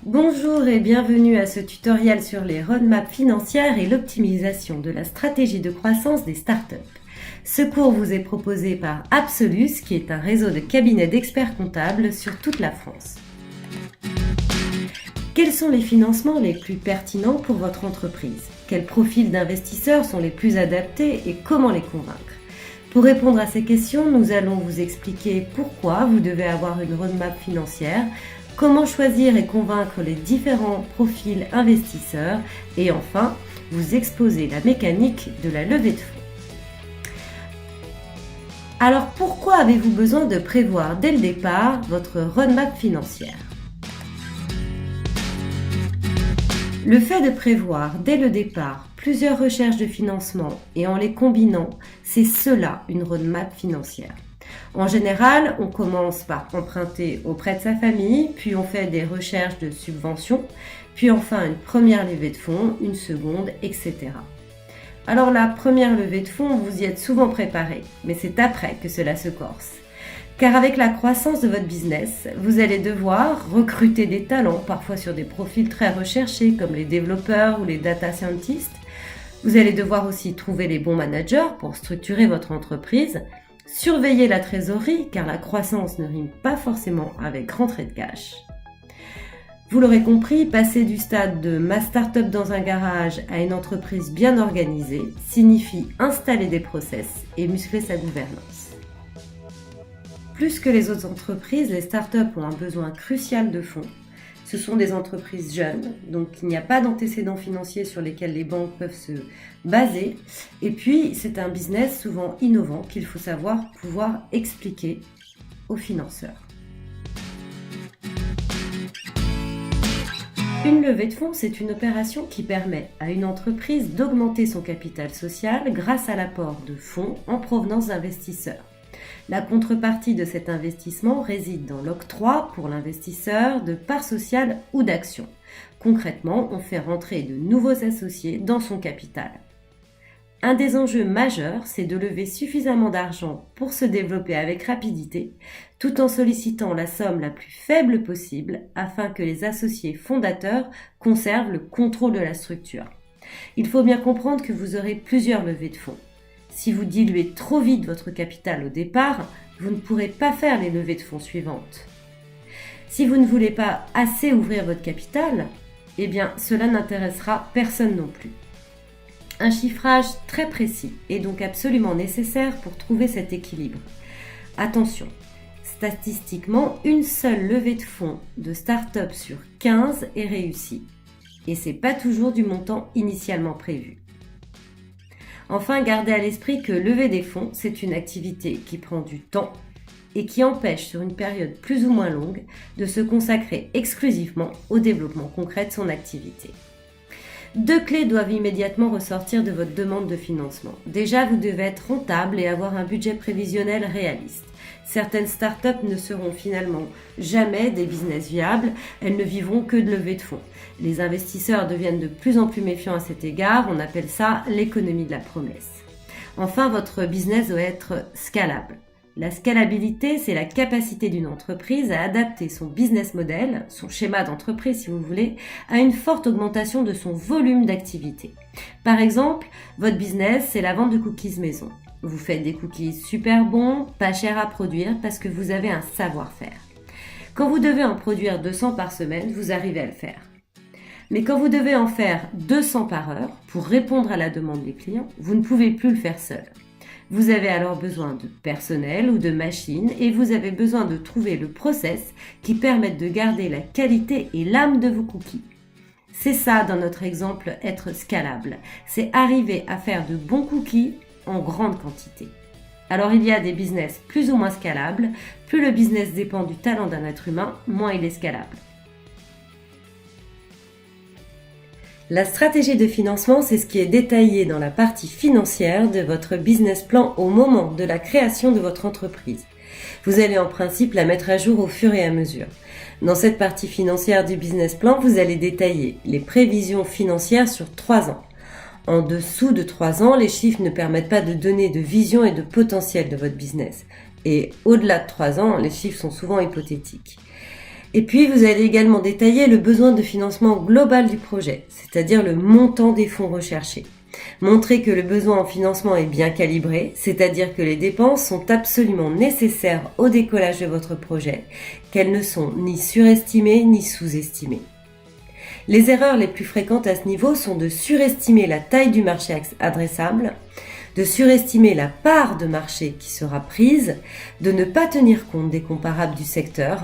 Bonjour et bienvenue à ce tutoriel sur les roadmaps financières et l'optimisation de la stratégie de croissance des startups. Ce cours vous est proposé par Absolus, qui est un réseau de cabinets d'experts comptables sur toute la France. Quels sont les financements les plus pertinents pour votre entreprise? Quels profils d'investisseurs sont les plus adaptés et comment les convaincre? Pour répondre à ces questions, nous allons vous expliquer pourquoi vous devez avoir une roadmap financière, comment choisir et convaincre les différents profils investisseurs et enfin, vous exposer la mécanique de la levée de fonds. Alors pourquoi avez-vous besoin de prévoir dès le départ votre roadmap financière? Le fait de prévoir dès le départ plusieurs recherches de financement et en les combinant, c'est cela une roadmap financière. En général, on commence par emprunter auprès de sa famille, puis on fait des recherches de subventions, puis enfin une première levée de fonds, une seconde, etc. Alors la première levée de fonds, vous y êtes souvent préparé, mais c'est après que cela se corse. Car avec la croissance de votre business, vous allez devoir recruter des talents, parfois sur des profils très recherchés comme les développeurs ou les data scientists. Vous allez devoir aussi trouver les bons managers pour structurer votre entreprise, surveiller la trésorerie, car la croissance ne rime pas forcément avec rentrée de cash. Vous l'aurez compris, passer du stade de ma start-up dans un garage à une entreprise bien organisée signifie installer des process et muscler sa gouvernance. Plus que les autres entreprises, les startups ont un besoin crucial de fonds. Ce sont des entreprises jeunes, donc il n'y a pas d'antécédents financiers sur lesquels les banques peuvent se baser. Et puis, c'est un business souvent innovant qu'il faut savoir pouvoir expliquer aux financeurs. Une levée de fonds, c'est une opération qui permet à une entreprise d'augmenter son capital social grâce à l'apport de fonds en provenance d'investisseurs. La contrepartie de cet investissement réside dans l'octroi pour l'investisseur de parts sociales ou d'actions. Concrètement, on fait rentrer de nouveaux associés dans son capital. Un des enjeux majeurs, c'est de lever suffisamment d'argent pour se développer avec rapidité, tout en sollicitant la somme la plus faible possible afin que les associés fondateurs conservent le contrôle de la structure. Il faut bien comprendre que vous aurez plusieurs levées de fonds. Si vous diluez trop vite votre capital au départ, vous ne pourrez pas faire les levées de fonds suivantes. Si vous ne voulez pas assez ouvrir votre capital, eh bien cela n'intéressera personne non plus. Un chiffrage très précis est donc absolument nécessaire pour trouver cet équilibre. Attention, statistiquement, une seule levée de fonds de start-up sur 15 est réussie. Et ce n'est pas toujours du montant initialement prévu. Enfin, gardez à l'esprit que lever des fonds, c'est une activité qui prend du temps et qui empêche sur une période plus ou moins longue de se consacrer exclusivement au développement concret de son activité. Deux clés doivent immédiatement ressortir de votre demande de financement. Déjà, vous devez être rentable et avoir un budget prévisionnel réaliste. Certaines startups ne seront finalement jamais des business viables, elles ne vivront que de levée de fonds. Les investisseurs deviennent de plus en plus méfiants à cet égard, on appelle ça l'économie de la promesse. Enfin, votre business doit être scalable. La scalabilité, c'est la capacité d'une entreprise à adapter son business model, son schéma d'entreprise si vous voulez, à une forte augmentation de son volume d'activité. Par exemple, votre business, c'est la vente de cookies maison. Vous faites des cookies super bons, pas chers à produire parce que vous avez un savoir-faire. Quand vous devez en produire 200 par semaine, vous arrivez à le faire. Mais quand vous devez en faire 200 par heure pour répondre à la demande des clients, vous ne pouvez plus le faire seul. Vous avez alors besoin de personnel ou de machines et vous avez besoin de trouver le process qui permette de garder la qualité et l'âme de vos cookies. C'est ça dans notre exemple être scalable. C'est arriver à faire de bons cookies en grande quantité. Alors il y a des business plus ou moins scalables. Plus le business dépend du talent d'un être humain, moins il est scalable. La stratégie de financement, c'est ce qui est détaillé dans la partie financière de votre business plan au moment de la création de votre entreprise. Vous allez en principe la mettre à jour au fur et à mesure. Dans cette partie financière du business plan, vous allez détailler les prévisions financières sur 3 ans. En dessous de 3 ans, les chiffres ne permettent pas de donner de vision et de potentiel de votre business. Et au-delà de 3 ans, les chiffres sont souvent hypothétiques. Et puis, vous allez également détailler le besoin de financement global du projet, c'est-à-dire le montant des fonds recherchés. Montrez que le besoin en financement est bien calibré, c'est-à-dire que les dépenses sont absolument nécessaires au décollage de votre projet, qu'elles ne sont ni surestimées ni sous-estimées. Les erreurs les plus fréquentes à ce niveau sont de surestimer la taille du marché adressable, de surestimer la part de marché qui sera prise, de ne pas tenir compte des comparables du secteur,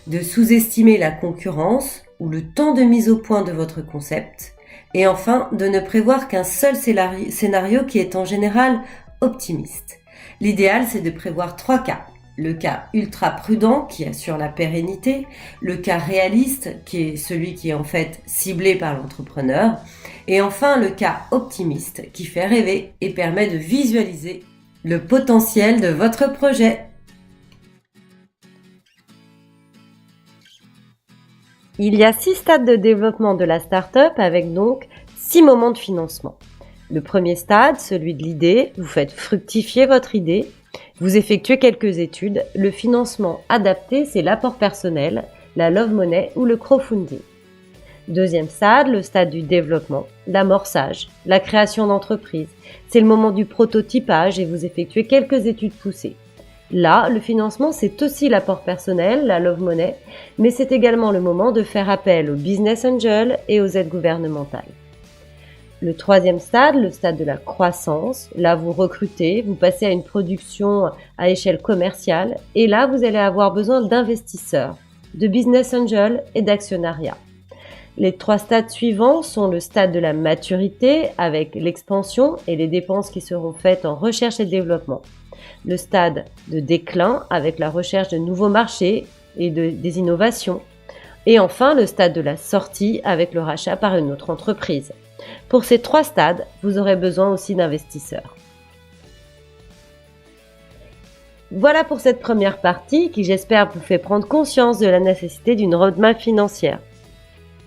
de sous-estimer la concurrence ou le temps de mise au point de votre concept, et enfin de ne prévoir qu'un seul scénario qui est en général optimiste. L'idéal, c'est de prévoir 3 cas. Le cas ultra prudent qui assure la pérennité, le cas réaliste qui est celui qui est en fait ciblé par l'entrepreneur, et enfin le cas optimiste qui fait rêver et permet de visualiser le potentiel de votre projet. Il y a 6 stades de développement de la start-up avec donc 6 moments de financement. Le premier stade, celui de l'idée, vous faites fructifier votre idée. Vous effectuez quelques études. Le financement adapté, c'est l'apport personnel, la love money ou le crowdfunding. Deuxième stade, le stade du développement, l'amorçage, la création d'entreprise. C'est le moment du prototypage et vous effectuez quelques études poussées. Là, le financement, c'est aussi l'apport personnel, la love money, mais c'est également le moment de faire appel aux business angels et aux aides gouvernementales. Le troisième stade, le stade de la croissance, là vous recrutez, vous passez à une production à échelle commerciale et là vous allez avoir besoin d'investisseurs, de business angels et d'actionnariat. Les 3 stades suivants sont le stade de la maturité avec l'expansion et les dépenses qui seront faites en recherche et développement. Le stade de déclin avec la recherche de nouveaux marchés et des innovations. Et enfin le stade de la sortie avec le rachat par une autre entreprise. Pour ces 3 stades, vous aurez besoin aussi d'investisseurs. Voilà pour cette première partie qui, j'espère, vous fait prendre conscience de la nécessité d'une roadmap financière.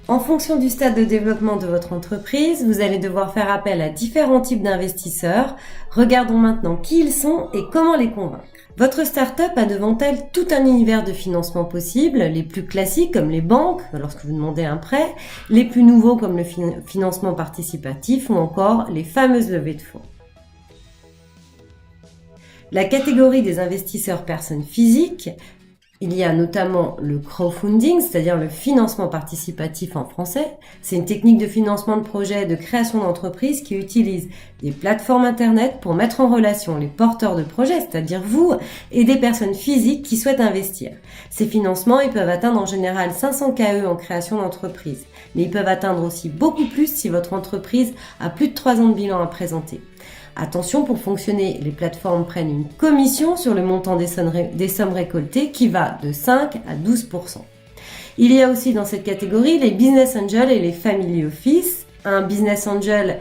En fonction du stade de développement de votre entreprise, vous allez devoir faire appel à différents types d'investisseurs. Regardons maintenant qui ils sont et comment les convaincre. Votre start-up a devant elle tout un univers de financement possible, les plus classiques comme les banques, lorsque vous demandez un prêt, les plus nouveaux comme le financement participatif ou encore les fameuses levées de fonds. La catégorie des investisseurs personnes physiques, il y a notamment le crowdfunding, c'est-à-dire le financement participatif en français. C'est une technique de financement de projet de création d'entreprise qui utilise des plateformes internet pour mettre en relation les porteurs de projets, c'est-à-dire vous, et des personnes physiques qui souhaitent investir. Ces financements, ils peuvent atteindre en général 500 KE en création d'entreprise, mais ils peuvent atteindre aussi beaucoup plus si votre entreprise a plus de 3 ans de bilan à présenter. Attention, pour fonctionner, les plateformes prennent une commission sur le montant des sommes récoltées qui va de 5 à 12%. Il y a aussi dans cette catégorie les business angels et les family office. Un business angel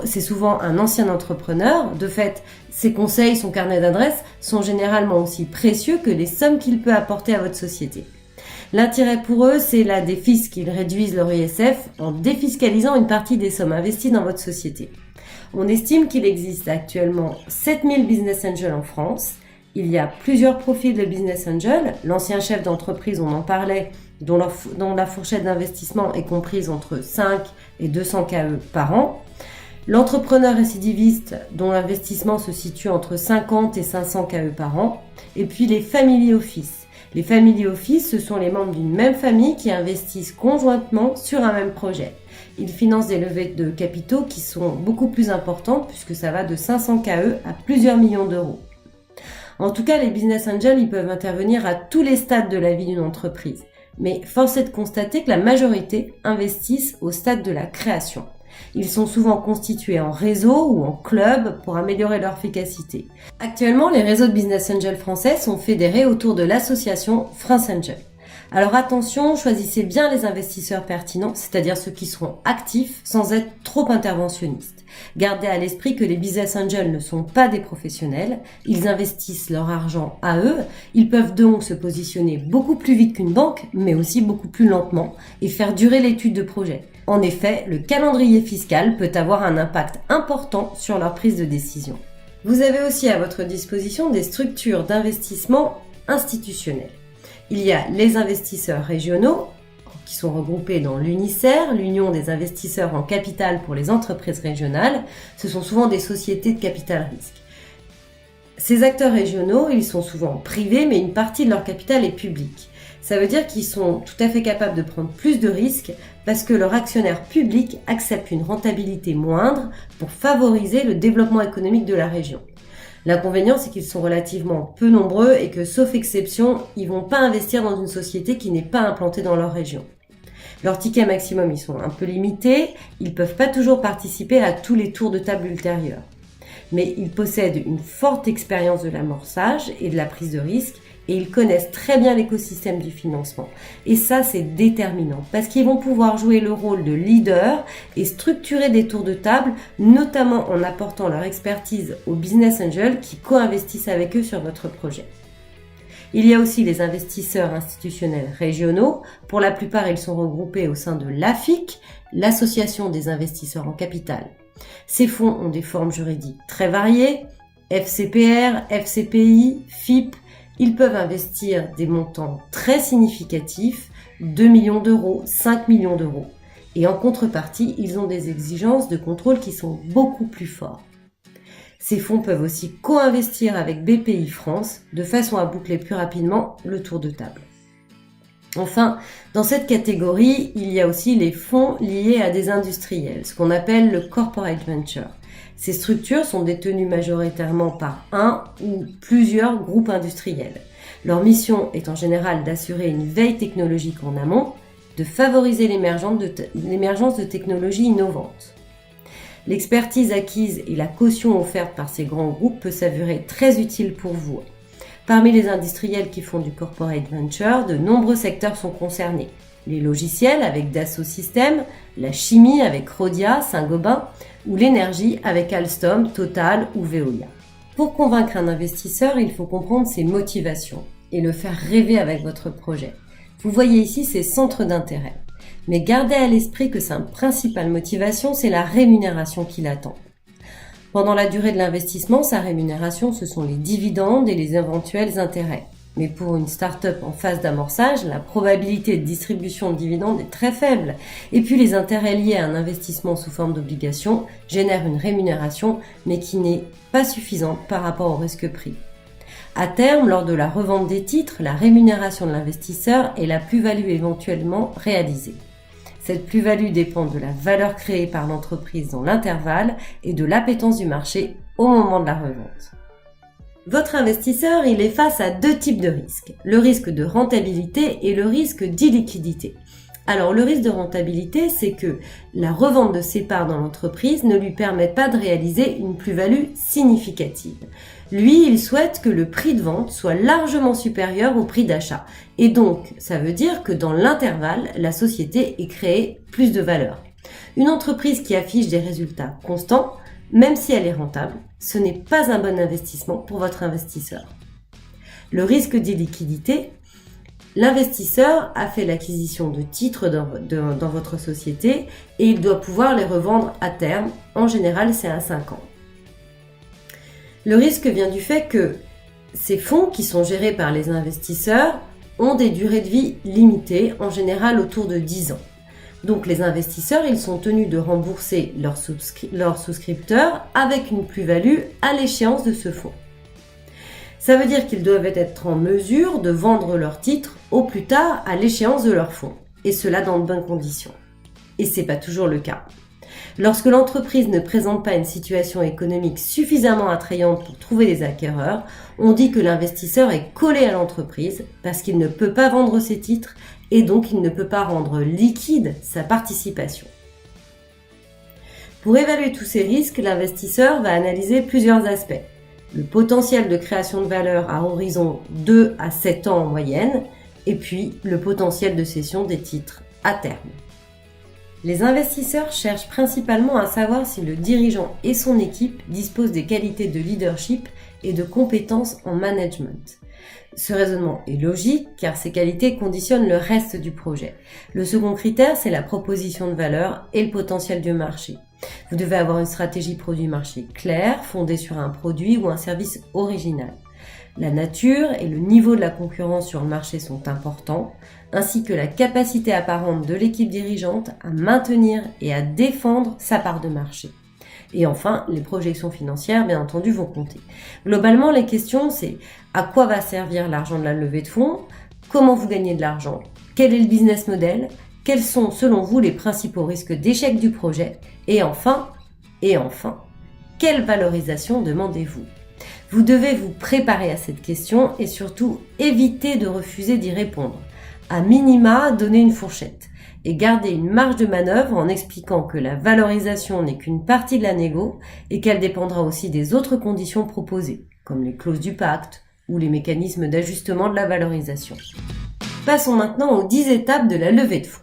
c'est souvent un ancien entrepreneur. De fait, ses conseils, son carnet d'adresses sont généralement aussi précieux que les sommes qu'il peut apporter à votre société. L'intérêt pour eux, c'est la défisque qu'ils réduisent leur ISF en défiscalisant une partie des sommes investies dans votre société. On estime qu'il existe actuellement 7000 business angels en France. Il y a plusieurs profils de business angel. L'ancien chef d'entreprise, on en parlait, dont la fourchette d'investissement est comprise entre 5 et 200 KE par an. L'entrepreneur récidiviste, dont l'investissement se situe entre 50 et 500 KE par an. Et puis les family office. Les family office, ce sont les membres d'une même famille qui investissent conjointement sur un même projet. Ils financent des levées de capitaux qui sont beaucoup plus importantes puisque ça va de 500 KE à plusieurs millions d'euros. En tout cas, les business angels, ils peuvent intervenir à tous les stades de la vie d'une entreprise. Mais force est de constater que la majorité investissent au stade de la création. Ils sont souvent constitués en réseau ou en club pour améliorer leur efficacité. Actuellement, les réseaux de business angels français sont fédérés autour de l'association France Angel. Alors attention, choisissez bien les investisseurs pertinents, c'est-à-dire ceux qui seront actifs sans être trop interventionnistes. Gardez à l'esprit que les business angels ne sont pas des professionnels, ils investissent leur argent à eux, ils peuvent donc se positionner beaucoup plus vite qu'une banque, mais aussi beaucoup plus lentement, et faire durer l'étude de projet. En effet, le calendrier fiscal peut avoir un impact important sur leur prise de décision. Vous avez aussi à votre disposition des structures d'investissement institutionnelles. Il y a les investisseurs régionaux, qui sont regroupés dans l'UNICER, l'Union des investisseurs en capital pour les entreprises régionales. Ce sont souvent des sociétés de capital risque. Ces acteurs régionaux, ils sont souvent privés, mais une partie de leur capital est publique. Ça veut dire qu'ils sont tout à fait capables de prendre plus de risques parce que leur actionnaire public accepte une rentabilité moindre pour favoriser le développement économique de la région. L'inconvénient, c'est qu'ils sont relativement peu nombreux et que, sauf exception, ils vont pas investir dans une société qui n'est pas implantée dans leur région. Leurs tickets maximum, ils sont un peu limités, ils peuvent pas toujours participer à tous les tours de table ultérieurs. Mais ils possèdent une forte expérience de l'amorçage et de la prise de risque et ils connaissent très bien l'écosystème du financement. Et ça, c'est déterminant parce qu'ils vont pouvoir jouer le rôle de leader et structurer des tours de table, notamment en apportant leur expertise aux business angels qui co-investissent avec eux sur votre projet. Il y a aussi les investisseurs institutionnels régionaux. Pour la plupart, ils sont regroupés au sein de l'AFIC, l'Association des investisseurs en capital. Ces fonds ont des formes juridiques très variées, FCPR, FCPI, FIP. Ils peuvent investir des montants très significatifs, 2 millions d'euros, 5 millions d'euros. Et en contrepartie, ils ont des exigences de contrôle qui sont beaucoup plus fortes. Ces fonds peuvent aussi co-investir avec BPI France de façon à boucler plus rapidement le tour de table. Enfin, dans cette catégorie, il y a aussi les fonds liés à des industriels, ce qu'on appelle le corporate venture. Ces structures sont détenues majoritairement par un ou plusieurs groupes industriels. Leur mission est en général d'assurer une veille technologique en amont, de favoriser l'émergence de technologies innovantes. L'expertise acquise et la caution offerte par ces grands groupes peut s'avérer très utile pour vous. Parmi les industriels qui font du corporate venture, de nombreux secteurs sont concernés. Les logiciels avec Dassault Systèmes, la chimie avec Rhodia, Saint-Gobain ou l'énergie avec Alstom, Total ou Veolia. Pour convaincre un investisseur, il faut comprendre ses motivations et le faire rêver avec votre projet. Vous voyez ici ses centres d'intérêt. Mais gardez à l'esprit que sa principale motivation, c'est la rémunération qui l'attend. Pendant la durée de l'investissement, sa rémunération, ce sont les dividendes et les éventuels intérêts. Mais pour une start-up en phase d'amorçage, la probabilité de distribution de dividendes est très faible. Et puis les intérêts liés à un investissement sous forme d'obligation génèrent une rémunération, mais qui n'est pas suffisante par rapport au risque pris. À terme, lors de la revente des titres, la rémunération de l'investisseur est la plus-value éventuellement réalisée. Cette plus-value dépend de la valeur créée par l'entreprise dans l'intervalle et de l'appétence du marché au moment de la revente. Votre investisseur, il est face à deux types de risques, le risque de rentabilité et le risque d'illiquidité. Alors le risque de rentabilité, c'est que la revente de ses parts dans l'entreprise ne lui permet pas de réaliser une plus-value significative. Lui, il souhaite que le prix de vente soit largement supérieur au prix d'achat. Et donc, ça veut dire que dans l'intervalle, la société ait créé plus de valeur. Une entreprise qui affiche des résultats constants, même si elle est rentable, ce n'est pas un bon investissement pour votre investisseur. Le risque d'illiquidité, l'investisseur a fait l'acquisition de titres dans votre société et il doit pouvoir les revendre à terme. En général, c'est à 5 ans. Le risque vient du fait que ces fonds qui sont gérés par les investisseurs ont des durées de vie limitées, en général autour de 10 ans. Donc les investisseurs, ils sont tenus de rembourser leurs souscripteurs avec une plus-value à l'échéance de ce fonds. Ça veut dire qu'ils doivent être en mesure de vendre leurs titres au plus tard à l'échéance de leur fonds, et cela dans de bonnes conditions. Et c'est pas toujours le cas. Lorsque l'entreprise ne présente pas une situation économique suffisamment attrayante pour trouver des acquéreurs, on dit que l'investisseur est collé à l'entreprise parce qu'il ne peut pas vendre ses titres et donc il ne peut pas rendre liquide sa participation. Pour évaluer tous ces risques, l'investisseur va analyser plusieurs aspects. Le potentiel de création de valeur à horizon 2 à 7 ans en moyenne, et puis le potentiel de cession des titres à terme. Les investisseurs cherchent principalement à savoir si le dirigeant et son équipe disposent des qualités de leadership et de compétences en management. Ce raisonnement est logique car ces qualités conditionnent le reste du projet. Le second critère, c'est la proposition de valeur et le potentiel du marché. Vous devez avoir une stratégie produit-marché claire, fondée sur un produit ou un service original. La nature et le niveau de la concurrence sur le marché sont importants, ainsi que la capacité apparente de l'équipe dirigeante à maintenir et à défendre sa part de marché. Et enfin, les projections financières, bien entendu, vont compter. Globalement, les questions, c'est à quoi va servir l'argent de la levée de fonds? Comment vous gagnez de l'argent? Quel est le business model? Quels sont, selon vous, les principaux risques d'échec du projet? Et enfin, quelle valorisation demandez-vous? Vous devez vous préparer à cette question et surtout éviter de refuser d'y répondre. À minima, donner une fourchette et garder une marge de manœuvre en expliquant que la valorisation n'est qu'une partie de la négo et qu'elle dépendra aussi des autres conditions proposées, comme les clauses du pacte ou les mécanismes d'ajustement de la valorisation. Passons maintenant aux 10 étapes de la levée de fonds.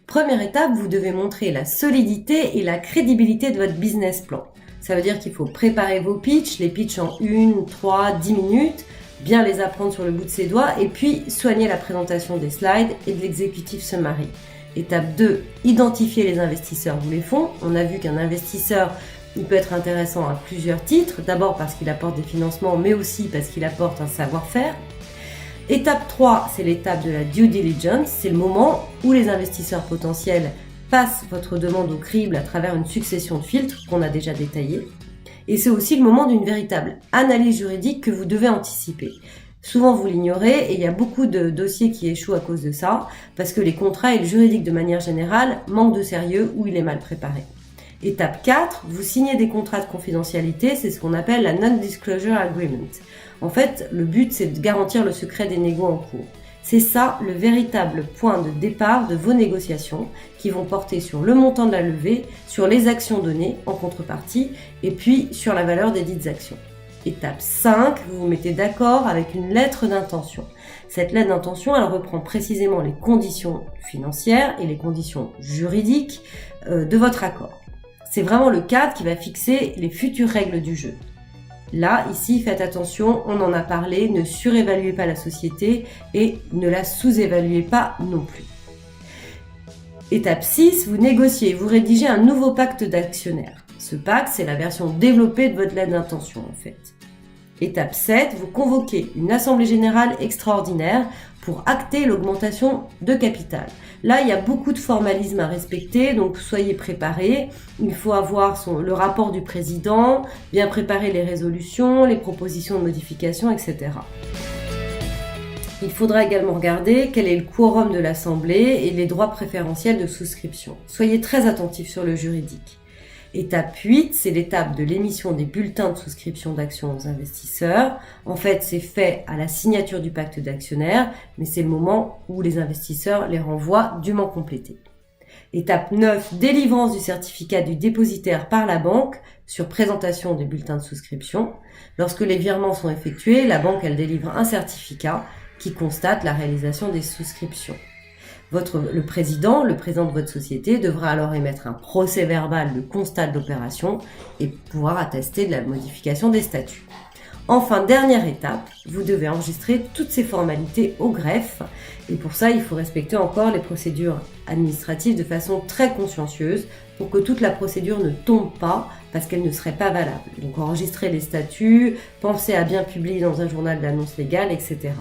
Première étape, vous devez montrer la solidité et la crédibilité de votre business plan. Ça veut dire qu'il faut préparer vos pitchs, les pitchs en 1, 3, 10 minutes, bien les apprendre sur le bout de ses doigts et puis soigner la présentation des slides et de l'executive summary. Étape 2, identifier les investisseurs ou les fonds. On a vu qu'un investisseur, il peut être intéressant à plusieurs titres. D'abord parce qu'il apporte des financements, mais aussi parce qu'il apporte un savoir-faire. Étape 3, c'est l'étape de la due diligence. C'est le moment où les investisseurs potentiels passent votre demande au crible à travers une succession de filtres qu'on a déjà détaillés. Et c'est aussi le moment d'une véritable analyse juridique que vous devez anticiper. Souvent vous l'ignorez et il y a beaucoup de dossiers qui échouent à cause de ça, parce que les contrats et le juridique de manière générale manquent de sérieux ou il est mal préparé. Étape 4, vous signez des contrats de confidentialité, c'est ce qu'on appelle la Non-Disclosure Agreement. En fait, le but c'est de garantir le secret des négos en cours. C'est ça le véritable point de départ de vos négociations qui vont porter sur le montant de la levée, sur les actions données en contrepartie et puis sur la valeur des dites actions. Étape 5, vous vous mettez d'accord avec une lettre d'intention. Cette lettre d'intention, elle reprend précisément les conditions financières et les conditions juridiques de votre accord. C'est vraiment le cadre qui va fixer les futures règles du jeu. Là, ici, faites attention, on en a parlé, ne surévaluez pas la société et ne la sous-évaluez pas non plus. Étape 6, vous négociez, vous rédigez un nouveau pacte d'actionnaires. Ce pacte, c'est la version développée de votre lettre d'intention en fait. Étape 7, vous convoquez une assemblée générale extraordinaire pour acter l'augmentation de capital. Là, il y a beaucoup de formalisme à respecter, donc soyez préparés. Il faut avoir le rapport du président, bien préparer les résolutions, les propositions de modification, etc. Il faudra également regarder quel est le quorum de l'Assemblée et les droits préférentiels de souscription. Soyez très attentifs sur le juridique. Étape 8, c'est l'étape de l'émission des bulletins de souscription d'actions aux investisseurs. En fait, c'est fait à la signature du pacte d'actionnaires, mais c'est le moment où les investisseurs les renvoient dûment complétés. Étape 9, délivrance du certificat du dépositaire par la banque sur présentation des bulletins de souscription. Lorsque les virements sont effectués, la banque elle délivre un certificat qui constate la réalisation des souscriptions. Le président de votre société devra alors émettre un procès-verbal de constat de l'opération et pouvoir attester de la modification des statuts. Enfin, dernière étape, vous devez enregistrer toutes ces formalités au greffe et pour ça, il faut respecter encore les procédures administratives de façon très consciencieuse pour que toute la procédure ne tombe pas parce qu'elle ne serait pas valable. Donc enregistrez les statuts, pensez à bien publier dans un journal d'annonce légale, etc.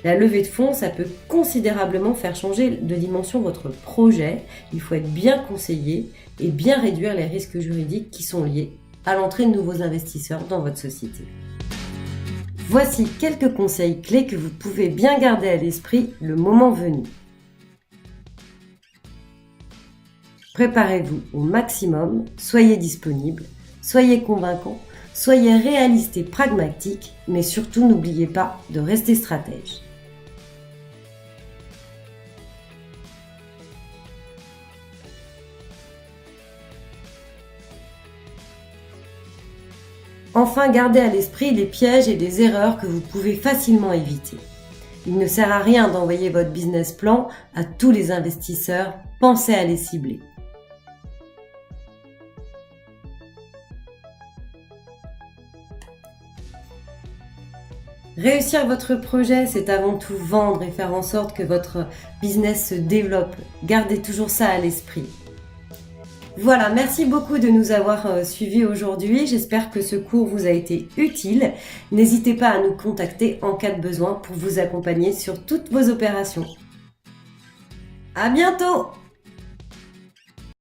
La levée de fonds, ça peut considérablement faire changer de dimension votre projet. Il faut être bien conseillé et bien réduire les risques juridiques qui sont liés à l'entrée de nouveaux investisseurs dans votre société. Voici quelques conseils clés que vous pouvez bien garder à l'esprit le moment venu. Préparez-vous au maximum, soyez disponible, soyez convaincant, soyez réaliste et pragmatique, mais surtout n'oubliez pas de rester stratège. Enfin, gardez à l'esprit les pièges et les erreurs que vous pouvez facilement éviter. Il ne sert à rien d'envoyer votre business plan à tous les investisseurs, pensez à les cibler. Réussir votre projet, c'est avant tout vendre et faire en sorte que votre business se développe. Gardez toujours ça à l'esprit. Voilà, merci beaucoup de nous avoir suivis aujourd'hui. J'espère que ce cours vous a été utile. N'hésitez pas à nous contacter en cas de besoin pour vous accompagner sur toutes vos opérations. À bientôt!